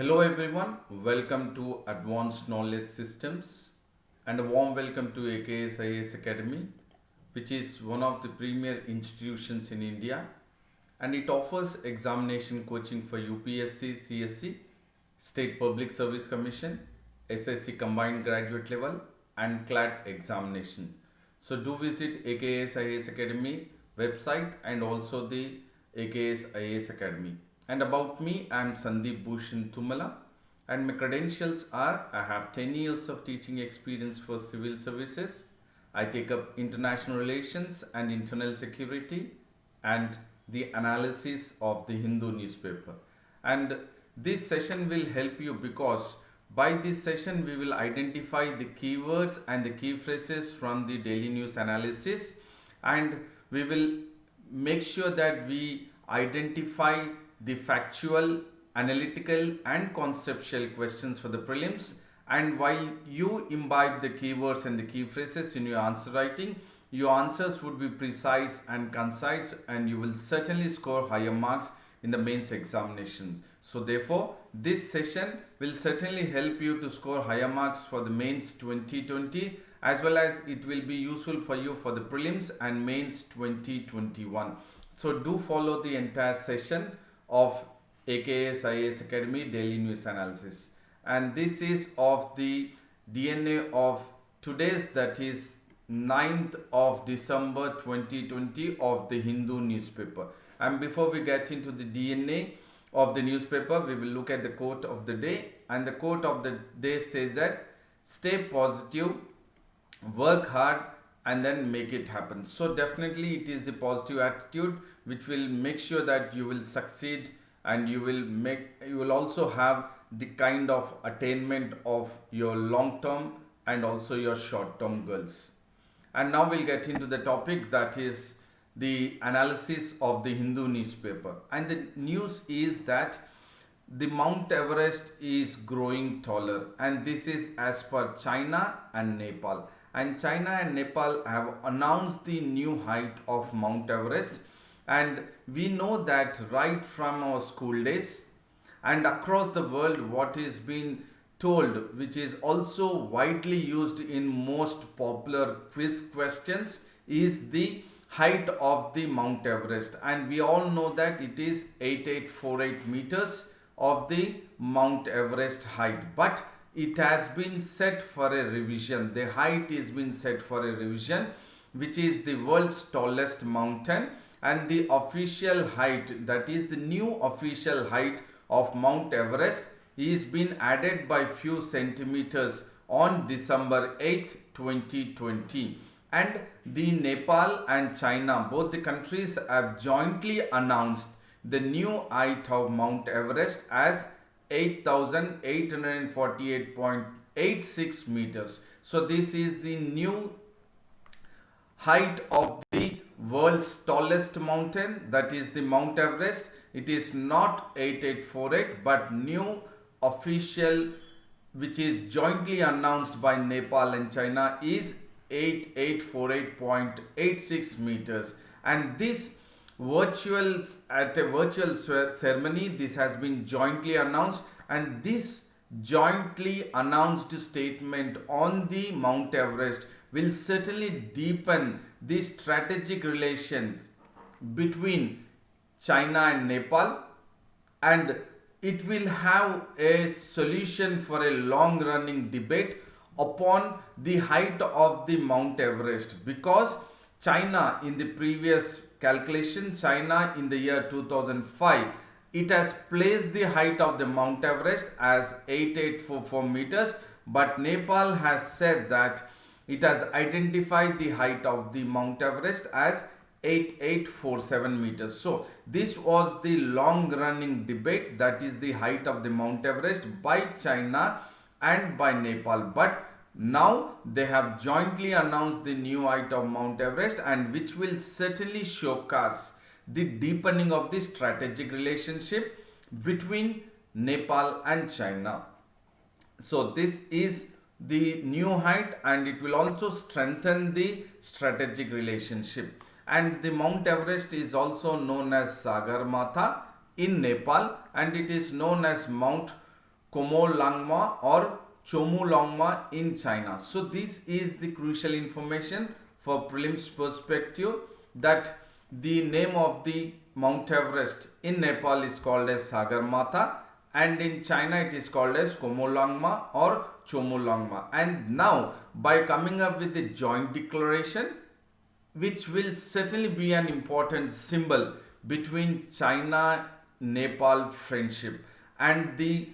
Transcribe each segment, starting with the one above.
Hello everyone, welcome to Advanced Knowledge Systems and a warm welcome to AKS IAS Academy, which is one of the premier institutions in India, and it offers examination coaching for UPSC, CSC, State Public Service Commission, SSC Combined Graduate Level and CLAT examination. So do visit AKS IAS Academy website and also the AKS IAS Academy. And about me, I am Sandeep Bhushan Tumala, and my credentials are I have 10 years of teaching experience for civil services. I take up international relations and internal security and the analysis of the Hindu newspaper. And this session will help you because by this session we will identify the keywords and the key phrases from the daily news analysis, and we will make sure that we identify the factual, analytical and conceptual questions for the prelims. And while you imbibe the keywords and the key phrases in your answer writing, your answers would be precise and concise, and you will certainly score higher marks in the mains examinations. So therefore, this session will certainly help you to score higher marks for the mains 2020, as well as it will be useful for you for the prelims and mains 2021. So do follow the entire session of AKS IAS Academy Daily News Analysis, and this is of the DNA of today's, that is 9th of December 2020, of the Hindu newspaper. And before we get into the DNA of the newspaper, we will look at the quote of the day, and the quote of the day says that stay positive, work hard and then make it happen. So definitely it is the positive attitude which will make sure that you will succeed, and you will also have the kind of attainment of your long term and also your short term goals. And now we'll get into the topic, that is the analysis of the Hindu newspaper. And the news is that the Mount Everest is growing taller, and this is as per China and Nepal. And China and Nepal have announced the new height of Mount Everest, and we know that right from our school days and across the world, what is being told, which is also widely used in most popular quiz questions, is the height of the Mount Everest. And we all know that it is 8848 meters of the Mount Everest height, but it has been set for a revision. The height is been set for a revision, which is the world's tallest mountain, and the official height, that is the new official height of Mount Everest, is been added by few centimeters on December 8, 2020. And the Nepal and China, both the countries, have jointly announced the new height of Mount Everest as 8,848.86 meters. So this is the new height of the world's tallest mountain, that is the Mount Everest. It is not 8848, but new official, which is jointly announced by Nepal and China, is 8848.86 meters. And this at a virtual ceremony, this has been jointly announced, and this jointly announced statement on the Mount Everest will certainly deepen the strategic relations between China and Nepal, and it will have a solution for a long running debate upon the height of the Mount Everest, because China, in the previous calculation, China in the year 2005, it has placed the height of the Mount Everest as 8844 meters, but Nepal has said that it has identified the height of the Mount Everest as 8847 meters. So this was the long running debate, that is the height of the Mount Everest, by China and by Nepal. But now they have jointly announced the new height of Mount Everest, and which will certainly showcase the deepening of the strategic relationship between Nepal and China. So this is the new height, and it will also strengthen the strategic relationship. And the Mount Everest is also known as Sagarmatha in Nepal, and it is known as Mount Komolangma or Chomolungma in China. So this is the crucial information for prelims perspective, that the name of the Mount Everest in Nepal is called as Sagarmatha, and in China it is called as Komolangma or Chomolungma. And now by coming up with the joint declaration, which will certainly be an important symbol between China Nepal friendship, and the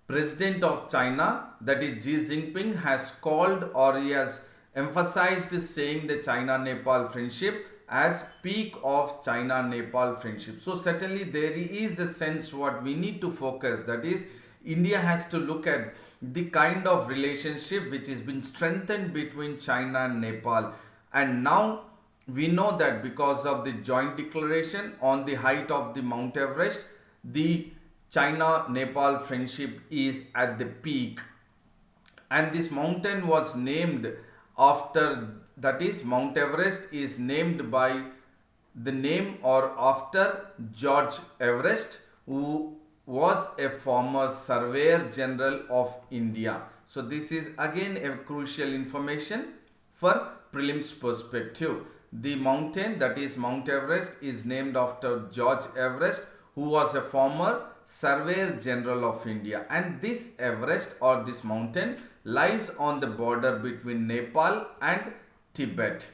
President of China, that is Xi Jinping, has called, or he has emphasized saying the China Nepal friendship as peak of China Nepal friendship. So certainly there is a sense what we need to focus, that is India has to look at the kind of relationship which has been strengthened between China and Nepal. And now we know that because of the joint declaration on the height of the Mount Everest, the China Nepal friendship is at the peak, and this mountain was named after, that is Mount Everest is named by the name or after George Everest, who was a former Surveyor General of India. So this is again a crucial information for prelims perspective. The mountain, that is Mount Everest, is named after George Everest, who was a former Surveyor General of India, and this Everest or this mountain lies on the border between Nepal and Tibet.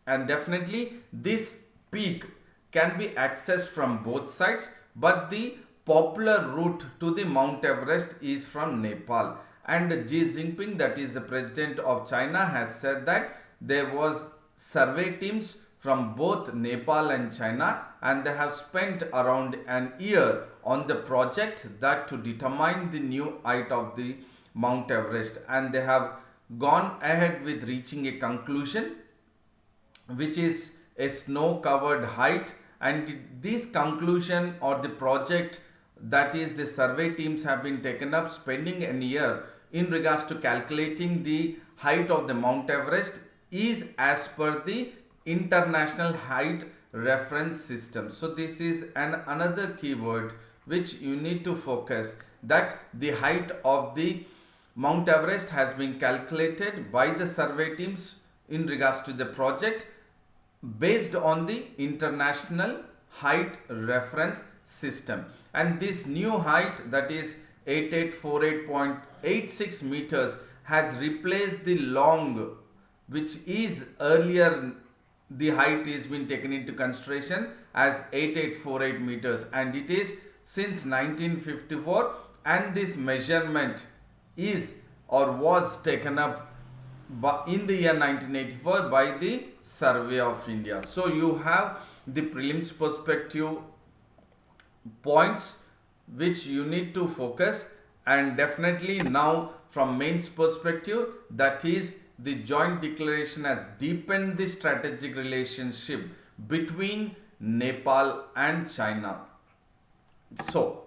And definitely this peak can be accessed from both sides, but the popular route to the Mount Everest is from Nepal. And Xi Jinping, that is the President of China, has said that there was survey teams from both Nepal and China, and they have spent around an year on the project that to determine the new height of the Mount Everest, and they have gone ahead with reaching a conclusion, which is a snow covered height. And this conclusion or the project, that is the survey teams have been taken up spending a year in regards to calculating the height of the Mount Everest, is as per the International Height Reference System. So this is another keyword which you need to focus, that the height of the Mount Everest has been calculated by the survey teams in regards to the project based on the International Height Reference System. And this new height, that is 8848.86 meters, has replaced the long, which is earlier the height is been taken into consideration as 8848 meters, and it is since 1954, and this measurement is or was taken up in the year 1984 by the Survey of India. So you have the prelims perspective points which you need to focus, and definitely now from mains perspective, that is the joint declaration has deepened the strategic relationship between Nepal and China. So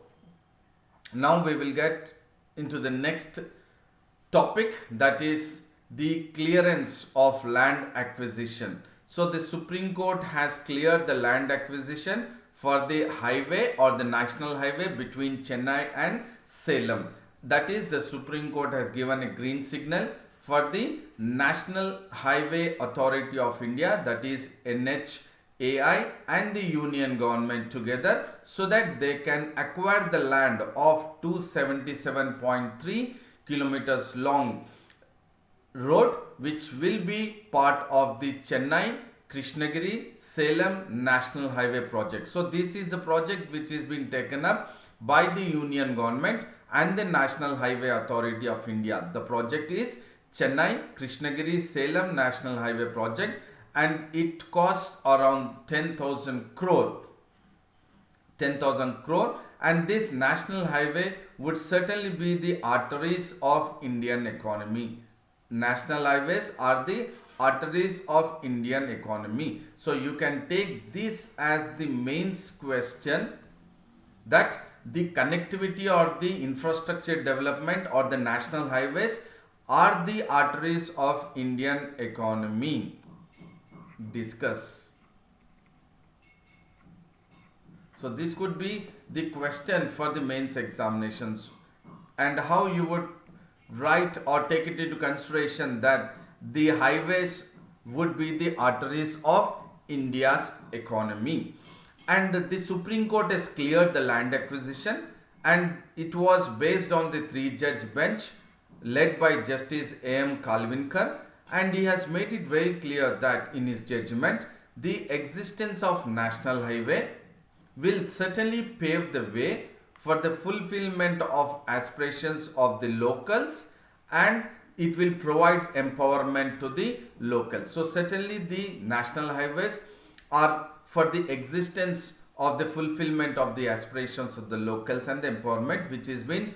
now we will get into the next topic, that is the clearance of land acquisition. So the Supreme Court has cleared the land acquisition for the highway or the national highway between Chennai and Salem. That is, the Supreme Court has given a green signal for the National Highway Authority of India, that is NHAI, and the Union government together, so that they can acquire the land of 277.3 kilometers long road, which will be part of the Chennai Krishnagiri Salem National Highway project. So this is a project which is being taken up by the Union government and the National Highway Authority of India. The project is Chennai Krishnagiri Salem National Highway project, and it costs around 10,000 crore. And this national highway would certainly be the arteries of Indian economy. National highways are the arteries of Indian economy. So you can take this as the main question, that the connectivity or the infrastructure development or the national highways are the arteries of Indian economy. Discuss. So this could be the question for the mains examinations. and how you would write or take it into consideration that the highways would be the arteries of India's economy. And the Supreme Court has cleared the land acquisition, and it was based on the three-judge bench led by Justice A.M. Kalvinkar, and he has made it very clear that in his judgment the existence of national highway will certainly pave the way for the fulfillment of aspirations of the locals, and it will provide empowerment to the locals. So certainly the national highways are for the existence of the fulfillment of the aspirations of the locals and the empowerment, which has been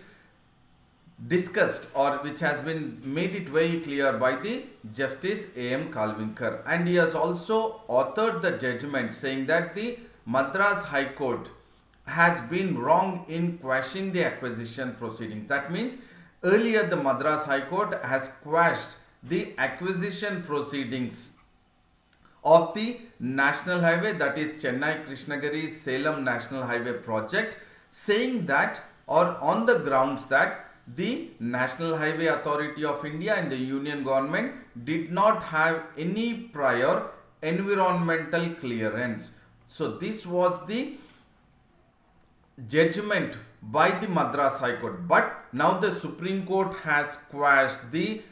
discussed or which has been made it very clear by the Justice A.M. Kalvinkar. And he has also authored the judgment saying that the Madras High Court has been wrong in quashing the acquisition proceedings. That means earlier the Madras High Court has quashed the acquisition proceedings of the national highway, that is Chennai Krishnagiri Salem National Highway project, saying that, or on the grounds that, the National Highway Authority of India and the Union government did not have any prior environmental clearance. So this was the judgment by the Madras High Court, but now the Supreme Court has quashed the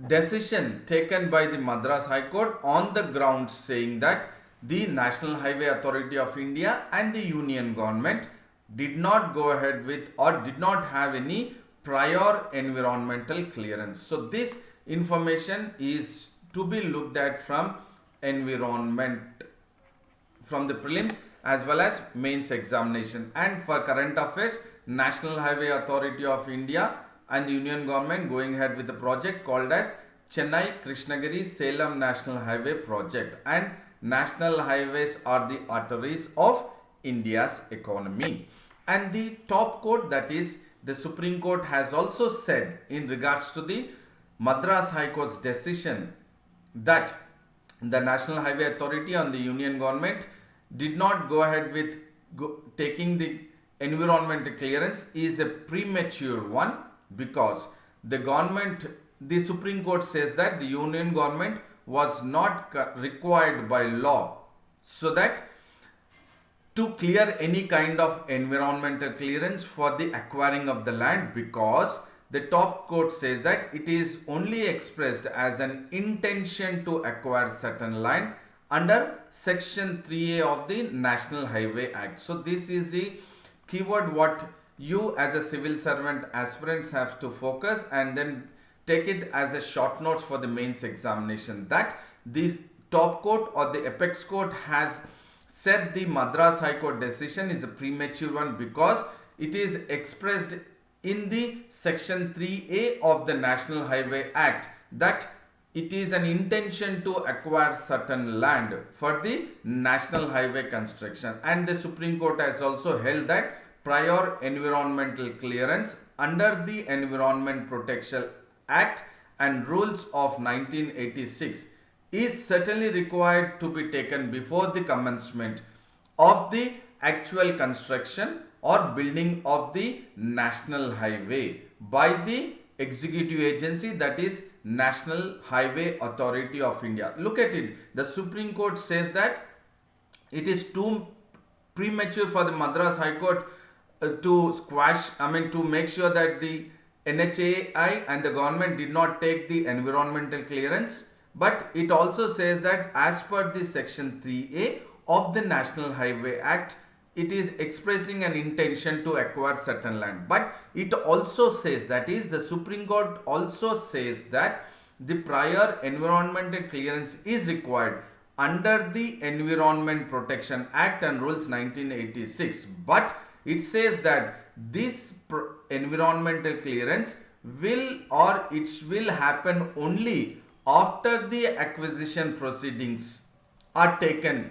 decision taken by the Madras High Court on the grounds saying that the National Highway Authority of India and the Union government did not go ahead with or did not have any prior environmental clearance. So this information is to be looked at from environment, from the prelims as well as mains examination. And for current affairs, National Highway Authority of India and the Union government going ahead with the project called as Chennai Krishnagiri Salem National Highway project, and national highways are the arteries of India's economy. And the top court, that is the Supreme Court, has also said in regards to the Madras High Court's decision that the National Highway Authority and the Union government did not go ahead with taking the environmental clearance is a premature one, because the Supreme Court says that the Union government was not required by law so that to clear any kind of environmental clearance for the acquiring of the land, because the top court says that it is only expressed as an intention to acquire certain land under section 3A of the National Highway Act. So this is the keyword what you as a civil servant aspirants have to focus, and then take it as a short notes for the mains examination, that the top court or the apex court has said the Madras High Court decision is a premature one because it is expressed in the section 3A of the National Highway Act that it is an intention to acquire certain land for the national highway construction. And the Supreme Court has also held that prior environmental clearance under the Environment Protection Act and rules of 1986 is certainly required to be taken before the commencement of the actual construction or building of the national highway by the executive agency, that is National Highway Authority of India. Look at it. The Supreme Court says that it is too premature for the Madras High Court to make sure that the NHAI and the government did not take the environmental clearance, but it also says that as per the section 3A of the National Highway Act, it is expressing an intention to acquire certain land. But it also says, that is the Supreme Court also says that the prior environmental clearance is required under the Environment Protection Act and rules 1986. But it says that this environmental clearance will happen only after the acquisition proceedings are taken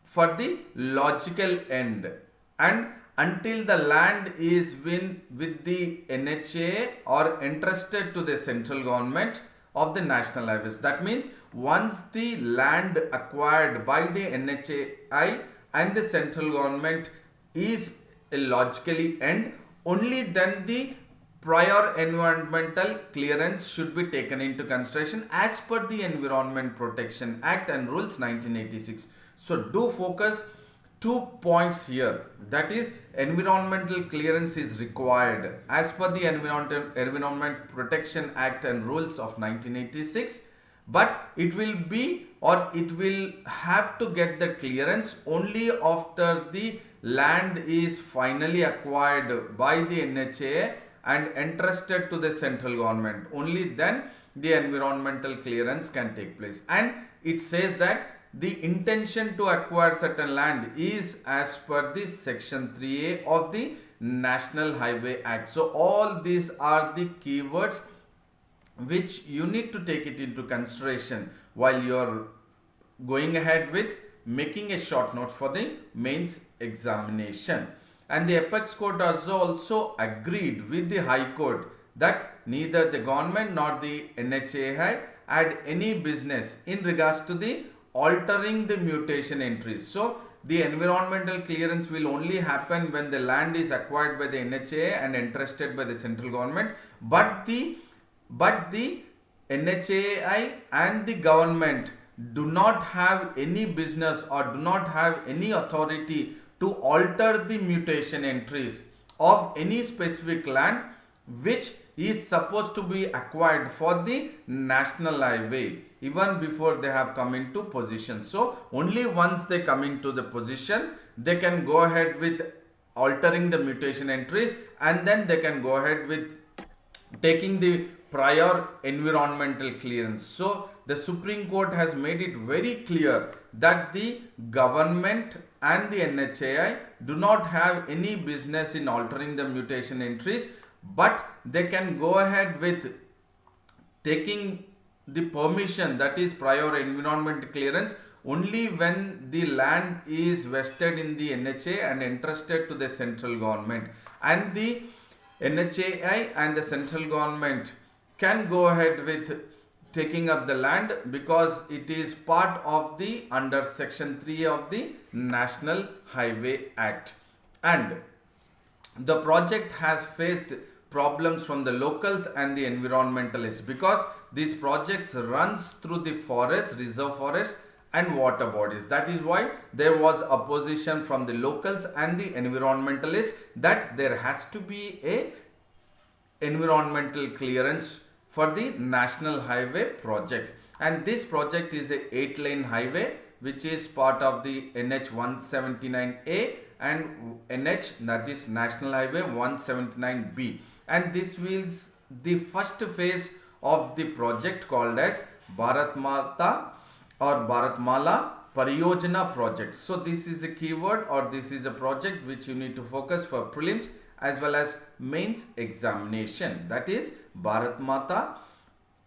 for the logical end, and until the land is with the NHA or entrusted to the central government of the national highways. That means once the land acquired by the NHAI and the central government is logically end, only then the prior environmental clearance should be taken into consideration as per the Environment Protection Act and Rules 1986. So do focus 2 points here, that is environmental clearance is required as per the Environment Protection Act and Rules of 1986, but it will be or it will have to get the clearance only after the land is finally acquired by the NHAI and entrusted to the central government. Only then the environmental clearance can take place. And it says that the intention to acquire certain land is as per the section 3A of the National Highway Act. So all these are the keywords which you need to take it into consideration while you are going ahead with making a short note for the mains examination. And the Apex Court also agreed with the High Court that neither the government nor the NHAI had any business in regards to the altering the mutation entries. So the environmental clearance will only happen when the land is acquired by the NHAI and entrusted by the central government, but the NHAI and the government do not have any business or do not have any authority to alter the mutation entries of any specific land which is supposed to be acquired for the national highway even before they have come into position. So only once they come into the position they can go ahead with altering the mutation entries, and then they can go ahead with taking the prior environmental clearance. So the Supreme Court has made it very clear that the government and the NHAI do not have any business in altering the mutation entries, but they can go ahead with taking the permission, that is prior environmental clearance, only when the land is vested in the NHAI and entrusted to the central government, and the NHAI and the central government can go ahead with taking up the land because it is part of the under section 3 of the National Highway Act. And the project has faced problems from the locals and the environmentalists because these projects runs through the forest, reserve forest and water bodies. That is why there was opposition from the locals and the environmentalists that there has to be a environmental clearance for the National Highway project. And this project is a 8-lane highway which is part of the NH 179A and NH, that is National Highway 179B. And this is the first phase of the project called as Bharat Mata or Bharatmala Pariyojana project. So this is a keyword or this is a project which you need to focus for prelims as well as mains examination. That is Bharat Mata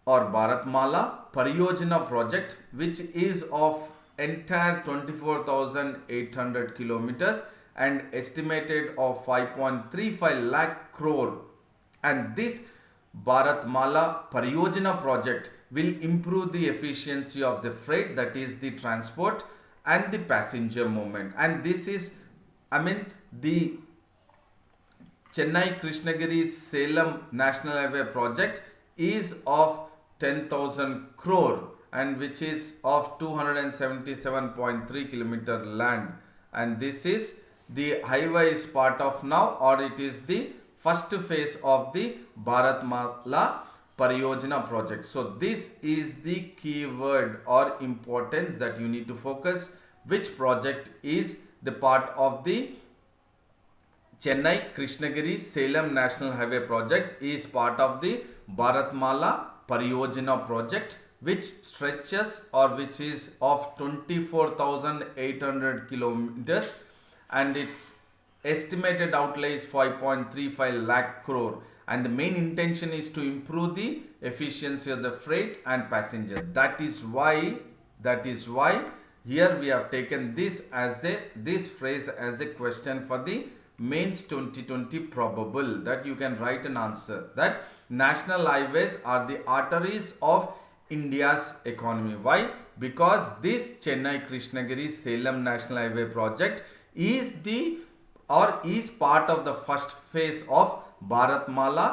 or Bharatmala Pariyojana project, which is of entire 24,800 kilometers and estimated of 5.35 lakh crore. And this Bharatmala Pariyojana project will improve the efficiency of the freight, that is the transport and the passenger movement. And this is, the Chennai Krishnagiri Salem National Highway project is of 10,000 crore and which is of 277.3 kilometer land, and this is the highway is part of now, or it is the first phase of the Bharatmala Pariyojana project. So this is the keyword or importance that you need to focus, which project is the part of the Chennai Krishnagiri Salem National Highway project is part of the Bharatmala Pariyojana project, which stretches or which is of 24,800 kilometers and its estimated outlay is 5.35 lakh crore, and the main intention is to improve the efficiency of the freight and passenger. That is why here we have taken this phrase as a question for the mains 2020 probable, that you can write an answer that national highways are the arteries of India's economy. Why? Because this Chennai Krishnagiri Salem National Highway project is the or is part of the first phase of Bharatmala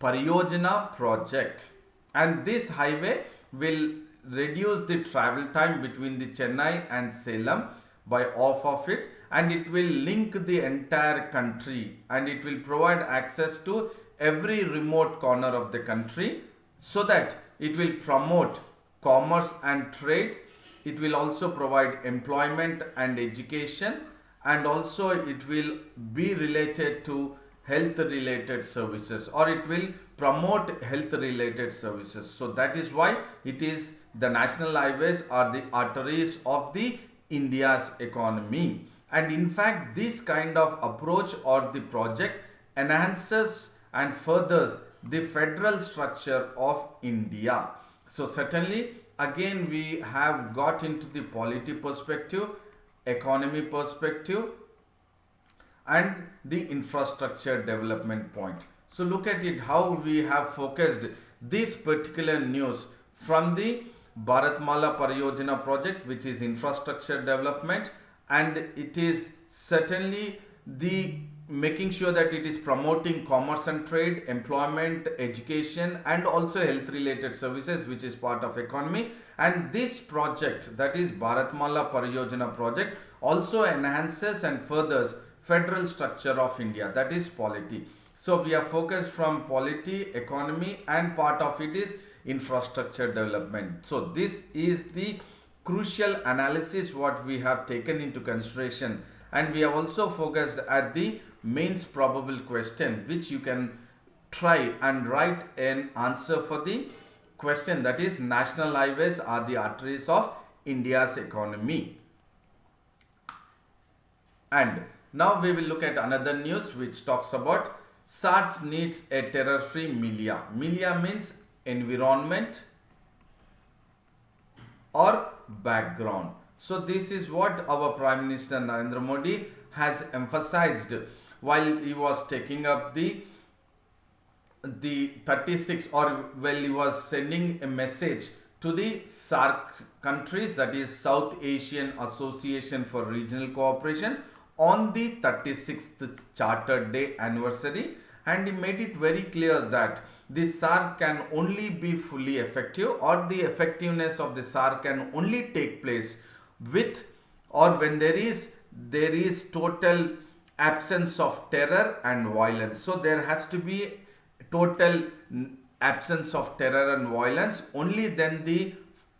Pariyojana project, and this highway will reduce the travel time between the Chennai and Salem by half of it, and it will link the entire country, and it will provide access to every remote corner of the country, so that it will promote commerce and trade. It will also provide employment and education, and also it will be related to health related services, or it will promote health related services. So that is why it is the national highways are the arteries of the India's economy. And in fact, this kind of approach or the project enhances and furthers the federal structure of India. So certainly again we have got into the polity perspective, economy perspective, and the infrastructure development point. So look at it how we have focused this particular news from the Bharatmala Pariyojana project, which is infrastructure development, and it is certainly the making sure that it is promoting commerce and trade, employment, education, and also health related services, which is part of economy. And this project, that is Bharatmala Pariyojana project, also enhances and furthers federal structure of India, that is polity. So we are focused from polity, economy, and part of it is infrastructure development. So this is the crucial analysis what we have taken into consideration, and we have also focused at the mains probable question, which you can try and write an answer for the question, that is national highways are the arteries of India's economy. And now we will look at another news which talks about SARS needs a terror-free Milia. Milia means environment or background. So this is what our Prime Minister Narendra Modi has emphasized while he was taking up the 36, or while he was sending a message to the SAARC countries, that is South Asian Association for Regional Cooperation, on the 36th Charter Day anniversary, and he made it very clear that the SAARC can only be fully effective, or the effectiveness of the SAARC can only take place with or when there is total absence of terror and violence. So there has to be total absence of terror and violence, only then the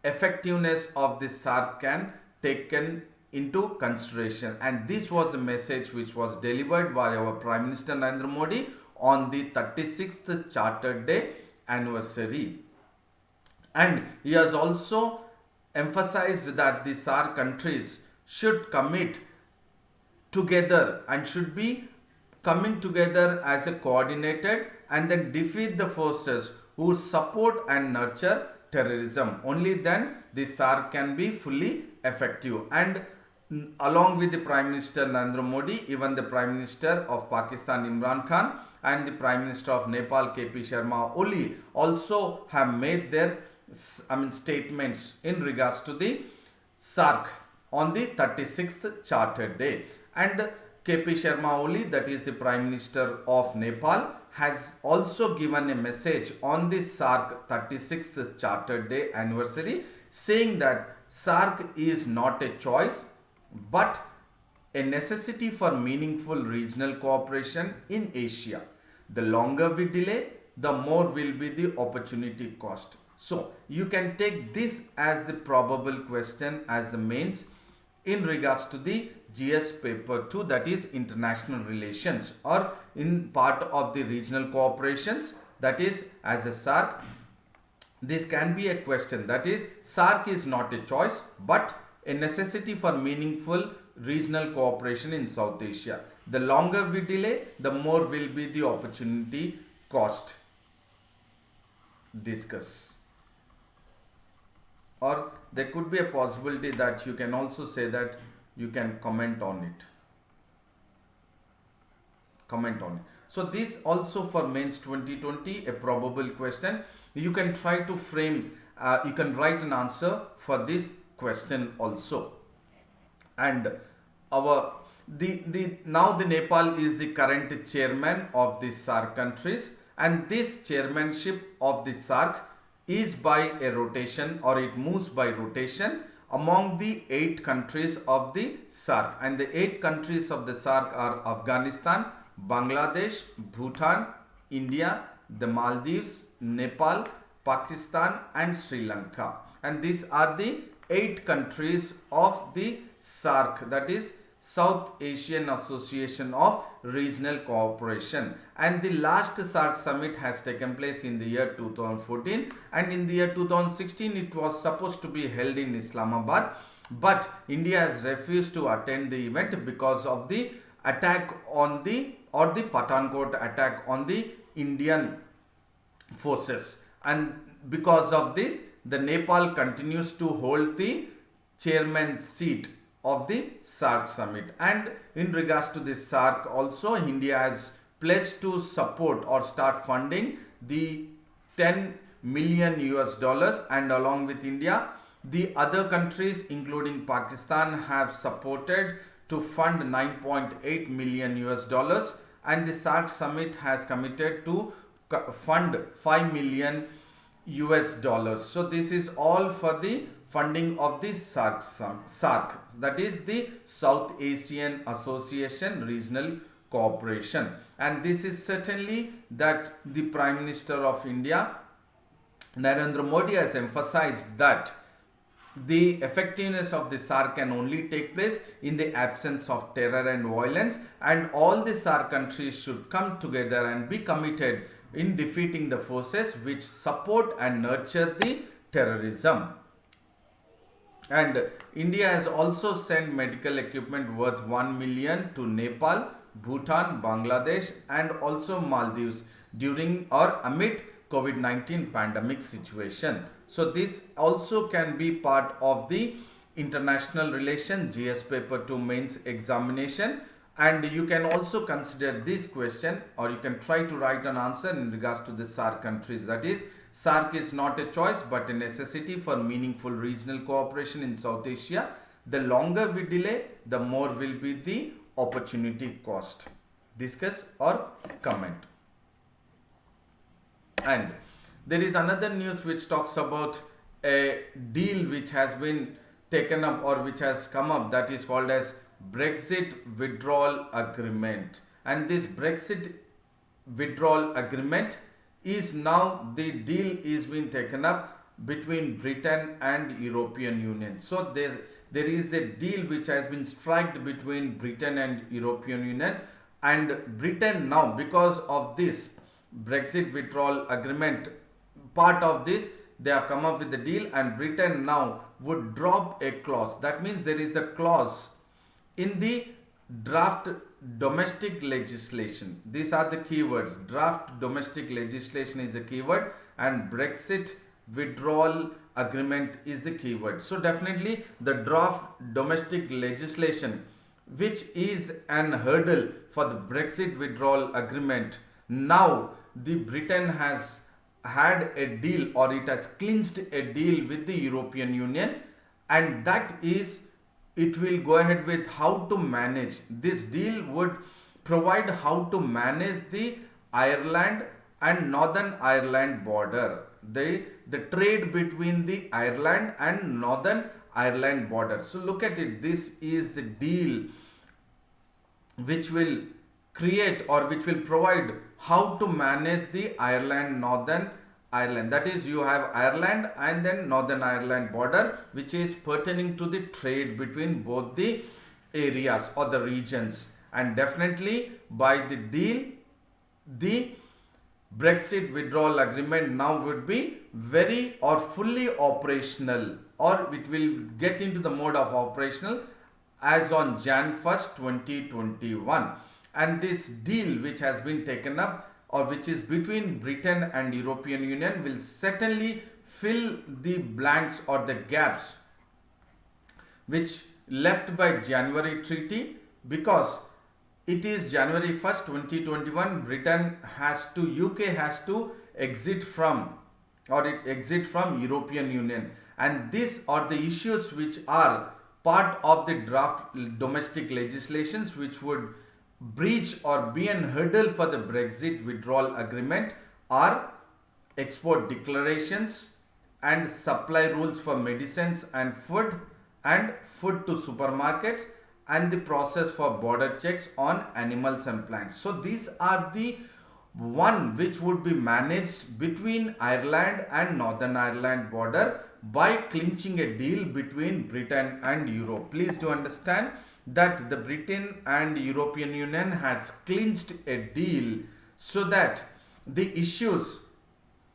effectiveness of the SAARC can taken into consideration. And this was the message which was delivered by our Prime Minister Narendra Modi on the 36th Charter Day anniversary. And he has also emphasized that the SAARC countries should commit together and should be coming together as a coordinated, and then defeat the forces who support and nurture terrorism. Only then the SAARC can be fully effective. And along with the Prime Minister Narendra Modi, even the Prime Minister of Pakistan Imran Khan and the Prime Minister of Nepal KP Sharma Oli also have made their statements in regards to the SAARC on the 36th Charter Day. And KP Sharma Oli, that is the Prime Minister of Nepal, has also given a message on the SAARC 36th Charter Day anniversary, saying that SAARC is not a choice but a necessity for meaningful regional cooperation in Asia. The longer we delay, the more will be the opportunity cost. So you can take this as the probable question as the mains in regards to the GS paper 2, that is international relations, or in part of the regional cooperations, that is as a SAARC. This can be a question, that is SAARC is not a choice but a necessity for meaningful regional cooperation in South Asia. The longer we delay, the more will be the opportunity cost. Discuss. Or there could be a possibility that you can also say that you can comment on it. So this also for mains 2020, a probable question. You can try to frame, you can write an answer for this question also. And our Now the Nepal is the current chairman of the SAARC countries, and this chairmanship of the SAARC is by a rotation, or it moves by rotation among the 8 countries of the SAARC. And the 8 countries of the SAARC are Afghanistan, Bangladesh, Bhutan, India, the Maldives, Nepal, Pakistan and Sri Lanka. And these are the 8 countries of the SAARC, that is South Asian Association of Regional Cooperation. And the last SAARC summit has taken place in the year 2014, and in the year 2016 it was supposed to be held in Islamabad, but India has refused to attend the event because of the attack on the Pathankot attack on the Indian forces. And because of this, the Nepal continues to hold the chairman seat of the SAARC summit. And in regards to the SAARC also, India has pledged to support or start funding the 10 million US dollars, and along with India, the other countries including Pakistan have supported to fund 9.8 million US dollars, and the SAARC summit has committed to fund 5 million US dollars. So this is all for the funding of the SAARC, that is the South Asian Association Regional Cooperation. And this is certainly that the Prime Minister of India, Narendra Modi, has emphasized that the effectiveness of the SAARC can only take place in the absence of terror and violence, and all the SAARC countries should come together and be committed in defeating the forces which support and nurture the terrorism. And India has also sent medical equipment worth 1 million to Nepal, Bhutan, Bangladesh and also Maldives during or amid COVID-19 pandemic situation. So this also can be part of the international relation GS paper 2 mains examination, and you can also consider this question, or you can try to write an answer in regards to the SAARC countries. That is, SAARC is not a choice but a necessity for meaningful regional cooperation in South Asia. The longer we delay, the more will be the opportunity cost. Discuss or comment. And there is another news which talks about a deal which has been taken up or which has come up, that is called as Brexit Withdrawal Agreement. And this Brexit Withdrawal Agreement is now, the deal is being taken up between Britain and European Union. So there is a deal which has been struck between Britain and European Union, and Britain now, because of this Brexit Withdrawal Agreement, part of this, they have come up with the deal, and Britain now would drop a clause. That means there is a clause in the draft domestic legislation. These are the keywords. Draft domestic legislation is a keyword, and Brexit Withdrawal Agreement is the keyword. So definitely the draft domestic legislation, which is an hurdle for the Brexit Withdrawal Agreement, now the Britain has had a deal, or it has clinched a deal with the European Union, and that is, it will go ahead with how to manage. This deal would provide how to manage the Ireland and Northern Ireland border, the trade between the Ireland and Northern Ireland border. So look at it, this is the deal which will create, or which will provide how to manage the Ireland, Northern Ireland. That is, you have Ireland and then Northern Ireland border, which is pertaining to the trade between both the areas or the regions. And definitely by the deal, the Brexit Withdrawal Agreement now would be very or fully operational, or it will get into the mode of operational as on Jan 1st, 2021. And this deal which has been taken up, or which is between Britain and European Union, will certainly fill the blanks or the gaps which left by January Treaty, because it is January 1st, 2021, UK has to exit from, or it exit from European Union. And these are the issues which are part of the draft domestic legislations which would breach or be an hurdle for the Brexit withdrawal agreement are export declarations and supply rules for medicines and food to supermarkets, and the process for border checks on animals and plants. So these are the one which would be managed between Ireland and Northern Ireland border by clinching a deal between Britain and Europe. Please do understand that the Britain and European Union has clinched a deal so that the issues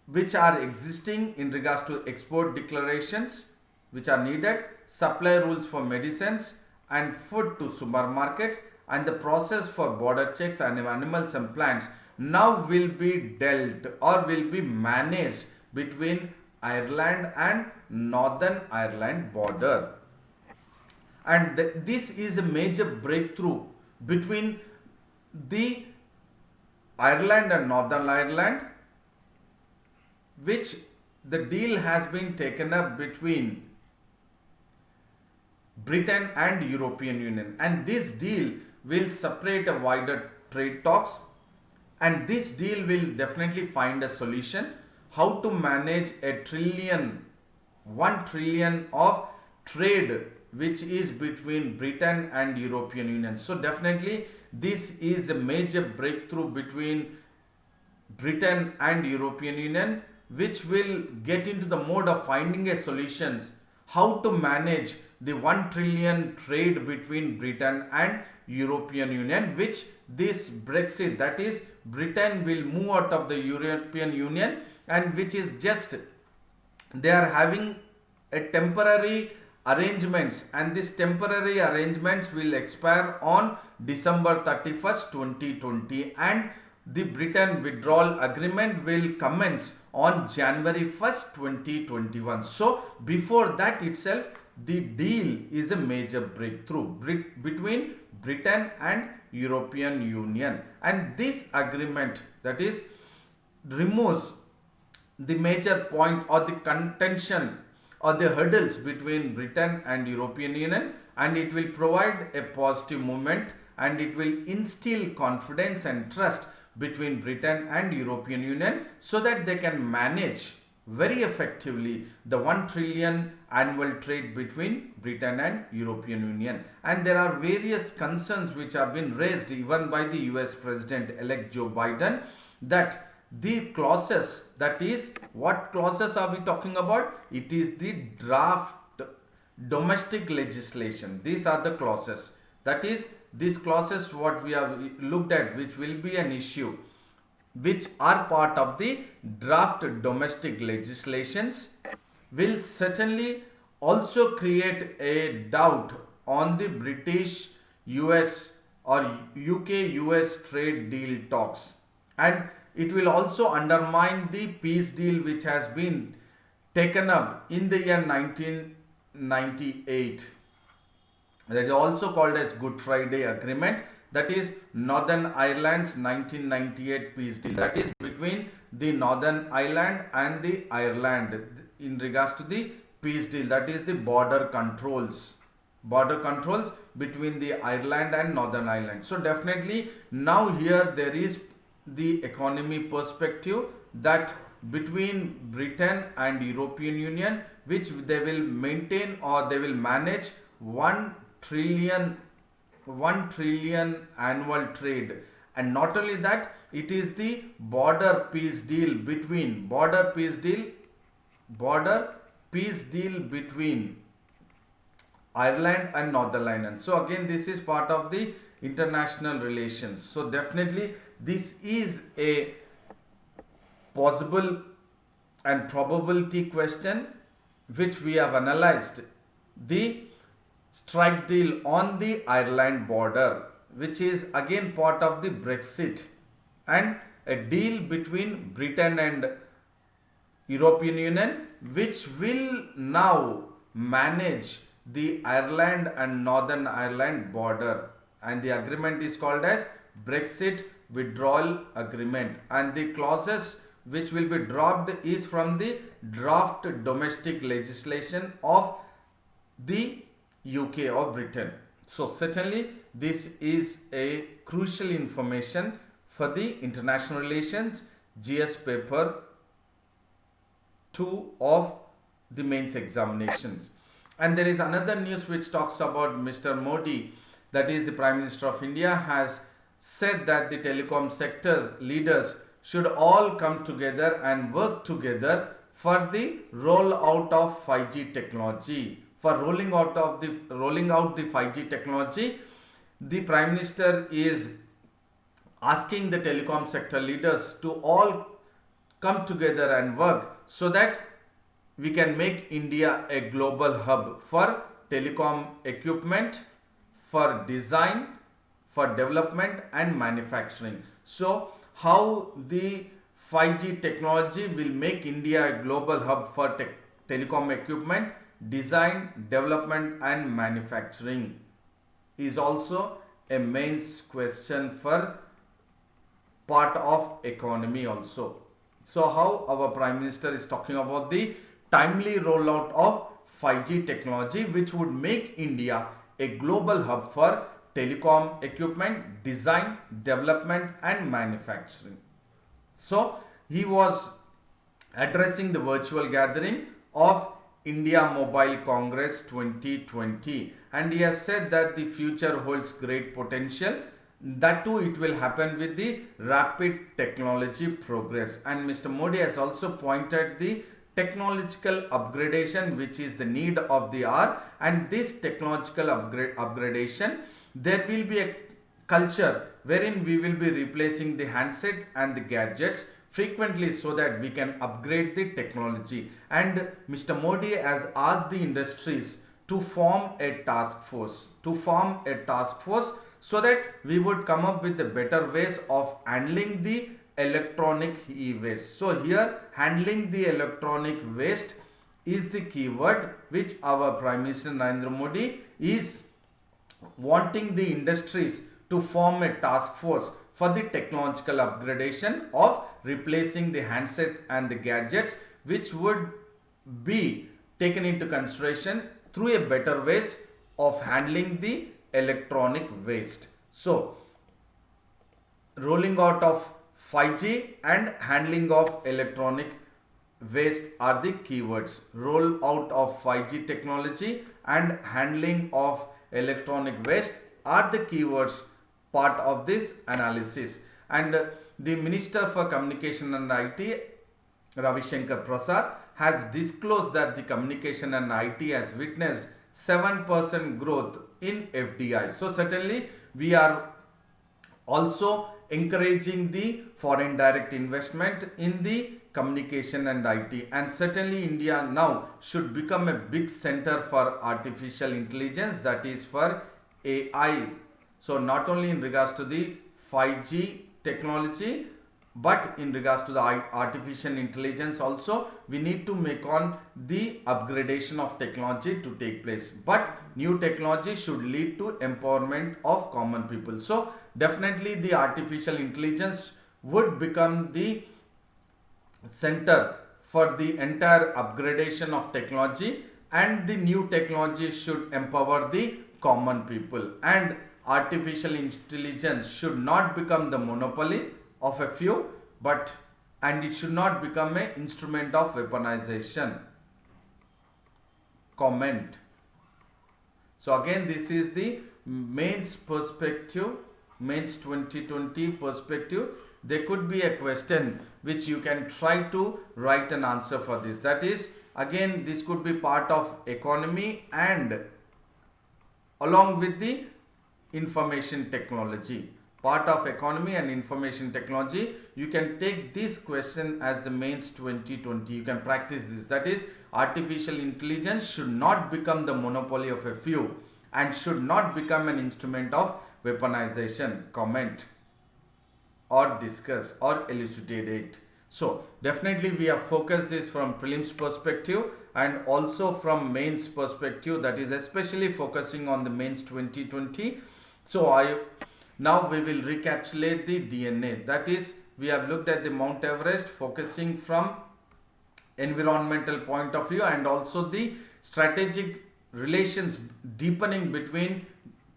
which are existing in regards to export declarations which are needed, supply rules for medicines and food to supermarkets, and the process for border checks on animals and plants now will be dealt or will be managed between Ireland and Northern Ireland border. And this is a major breakthrough between the Ireland and Northern Ireland, which the deal has been taken up between Britain and European Union, and this deal will separate a wider trade talks, and this deal will definitely find a solution how to manage $1 trillion of trade which is between Britain and European Union. So definitely this is a major breakthrough between Britain and European Union, which will get into the mode of finding a solutions how to manage the 1 trillion trade between Britain and European Union, which this Brexit, that is Britain will move out of the European Union, and which is just they are having a temporary arrangements, and this temporary arrangements will expire on December 31st 2020, and the Britain withdrawal agreement will commence on January 1st 2021. So before that itself the deal is a major breakthrough between Britain and European Union, and this agreement, that is, removes the major point or the contention or the hurdles between Britain and European Union, and it will provide a positive movement, and it will instill confidence and trust between Britain and European Union so that they can manage very effectively the 1 trillion annual trade between Britain and European Union. And there are various concerns which have been raised even by the US President-elect Joe Biden, that the clauses, that is, what clauses are we talking about? It is the draft domestic legislation. These are the clauses, that is, these clauses what we have looked at, which will be an issue, which are part of the draft domestic legislations, will certainly also create a doubt on the British US or UK US trade deal talks, and it will also undermine the peace deal which has been taken up in the year 1998, that is also called as Good Friday Agreement, that is Northern Ireland's 1998 peace deal, that is between the Northern Ireland and the Ireland in regards to the peace deal, that is the border controls between the Ireland and Northern Ireland. So definitely now here there is the economy perspective, that between Britain and European Union, which they will maintain or they will manage 1 trillion annual trade. And not only that, it is the border peace deal between Ireland and Northern Ireland. So again, this is part of the international relations. So definitely this is a possible and probability question which we have analyzed. The strike deal on the Ireland border, which is again part of the Brexit, and a deal between Britain and European Union, which will now manage the Ireland and Northern Ireland border, and the agreement is called as Brexit Withdrawal Agreement, and the clauses which will be dropped is from the draft domestic legislation of the UK or Britain. So certainly this is a crucial information for the international relations GS paper 2 of the mains examinations. And there is another news which talks about Mr. Modi, that is the Prime Minister of India, has said that the telecom sector's leaders should all come together and work together for the rollout of 5G technology. For rolling out the 5G technology, the Prime Minister is asking the telecom sector leaders to all come together and work so that we can make India a global hub for telecom equipment, for design, for development and manufacturing. So how the 5G technology will make India a global hub for telecom equipment, design, development and manufacturing is also a mains question for part of economy also. So how our Prime Minister is talking about the timely rollout of 5G technology which would make India a global hub for telecom equipment, design, development and manufacturing. So he was addressing the virtual gathering of India Mobile Congress 2020 and he has said that the future holds great potential. That too it will happen with the rapid technology progress, and Mr. Modi has also pointed the technological upgradation which is the need of the hour, and this technological upgradation there will be a culture wherein we will be replacing the handset and the gadgets frequently so that we can upgrade the technology. And Mr. Modi has asked the industries to form a task force so that we would come up with the better ways of handling the electronic e-waste. So here handling the electronic waste is the keyword which our Prime Minister Narendra Modi is wanting the industries to form a task force for the technological upgradation of replacing the handsets and the gadgets which would be taken into consideration through a better ways of handling the electronic waste. So rolling out of 5G and handling of electronic waste are the keywords. Roll out of 5G technology and handling of electronic waste are the keywords part of this analysis. And the Minister for Communication and IT, Ravi Shankar Prasad, has disclosed that the communication and IT has witnessed 7% growth in FDI. So certainly we are also encouraging the foreign direct investment in the communication and IT, and certainly India now should become a big center for artificial intelligence, that is for AI. So not only in regards to the 5G technology, but in regards to the artificial intelligence also, we need to make on the upgradation of technology to take place. But new technology should lead to empowerment of common people. So definitely the artificial intelligence would become the center for the entire upgradation of technology, and the new technology should empower the common people, and artificial intelligence should not become the monopoly of a few, and it should not become an instrument of weaponization. Comment. So again, this is the mains perspective, mains 2020 perspective. There could be a question which you can try to write an answer for this. That is, again, this could be part of economy and along with the information technology. Part of economy and information technology. You can take this question as the mains 2020. You can practice this. That is, artificial intelligence should not become the monopoly of a few and should not become an instrument of weaponization. Comment or discuss or elucidate it. So definitely we have focused this from prelims perspective and also from mains perspective, that is especially focusing on the mains 2020. So now we will recapitulate the DNA. That is, we have looked at the Mount Everest focusing from environmental point of view and also the strategic relations deepening between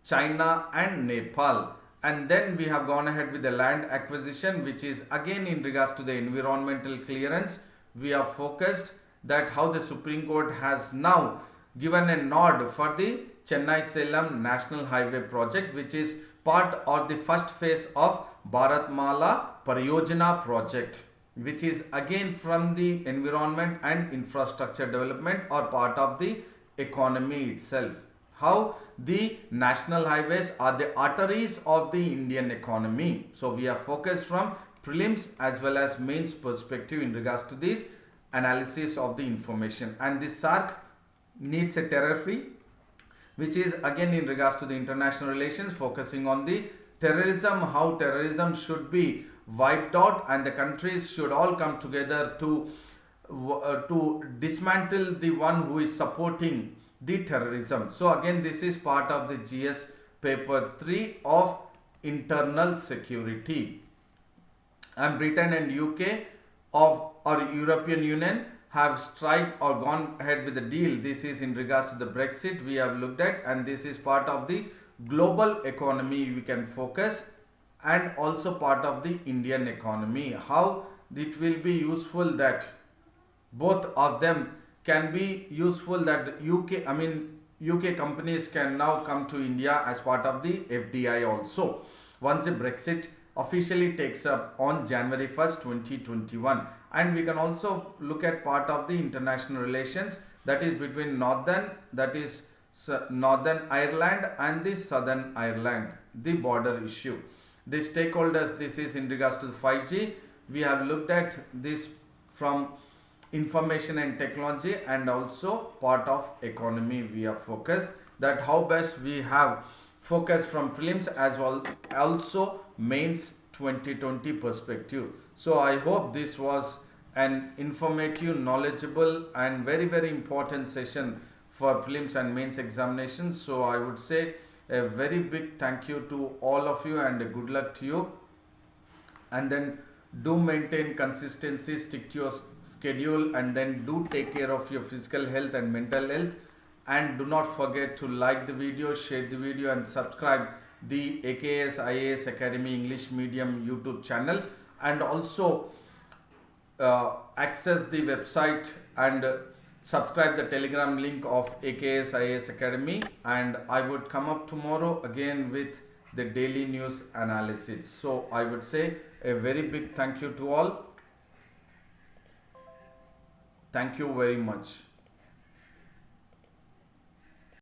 China and Nepal. And then we have gone ahead with the land acquisition, which is again in regards to the environmental clearance. We are focused that how the Supreme Court has now given a nod for the Chennai Salem National Highway project, which is part of the first phase of Bharatmala Pariyojana project, which is again from the environment and infrastructure development or part of the economy itself. How the national highways are the arteries of the Indian economy. So we are focused from prelims as well as mains perspective in regards to this analysis of the information. And this SARC needs a terror free, which is again in regards to the international relations, focusing on the terrorism, how terrorism should be wiped out and the countries should all come together to dismantle the one who is supporting the terrorism. So again, this is part of the GS paper 3 of internal security. And Britain and UK of or European Union have strike or gone ahead with the deal. This is in regards to the Brexit we have looked at, and this is part of the global economy we can focus, and also part of the Indian economy. How it will be useful that both of them can be useful, that UK companies can now come to India as part of the FDI also once the Brexit officially takes up on January 1st 2021. And we can also look at part of the international relations, that is between Northern Ireland and the Southern Ireland, the border issue, the stakeholders. This is in regards to the 5G. We have looked at this from information and technology, and also part of economy we are focused, that how best we have focus from prelims as well also mains 2020 perspective. So I hope this was an informative, knowledgeable and very important session for prelims and mains examinations. So I would say a very big thank you to all of you and good luck to you. And then do maintain consistency, stick to your schedule, and then do take care of your physical health and mental health. And do not forget to like the video, share the video, and subscribe the AKS IAS Academy English Medium YouTube channel, and also access the website and subscribe the Telegram link of AKS IAS Academy. And I would come up tomorrow again with the daily news analysis. So I would say a very big thank you to all. Thank you very much.